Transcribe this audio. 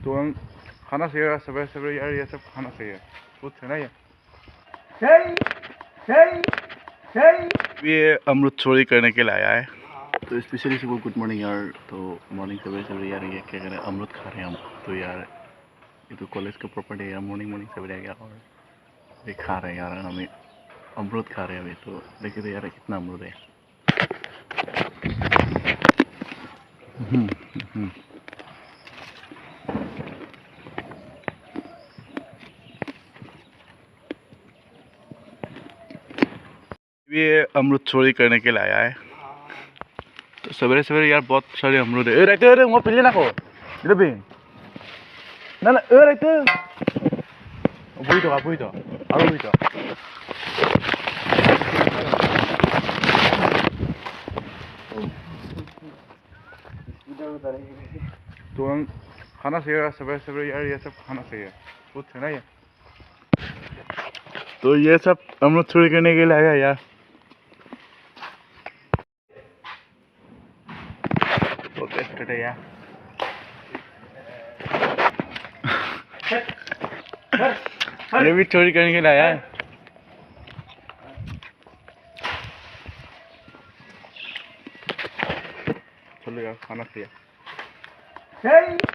तो हम खाना चाहिए, सवेरे सवेरे यार ये सब खाना चाहिए, कुछ है ना ये। ये अमृत चोरी करने के लिए आया है, तो स्पेशली सबको गुड मॉर्निंग यार। तो मॉर्निंग सवेरे सवेरे यार ये क्या करें, अमृत खा रहे हैं हम। तो यार ये तो कॉलेज का प्रॉपर्टी है यार, मॉर्निंग सवेरे आ गया और ये खा रहे हैं यार, हमें अमृत खा रहे हैं अभी। तो देखिए तो यार कितना अमृत है। ये अमृत चोरी करने के लिए आया है, तो सवेरे सवेरे यार बहुत सारे अमरूद है। रहते अरे वहाँ पिले ना को इधर भी ना ना रहते वही तो और वही तो हम खाना चाहिए, सवेरे सवेरे यार ये सब खाना चाहिए, कुछ है ना ये। तो ये सब अमरूद चोरी करने के लिए आया यार। तो टेस्ट है यार, ये भी चोरी करने के लिए आया है। चलो यार खाना चाहिए।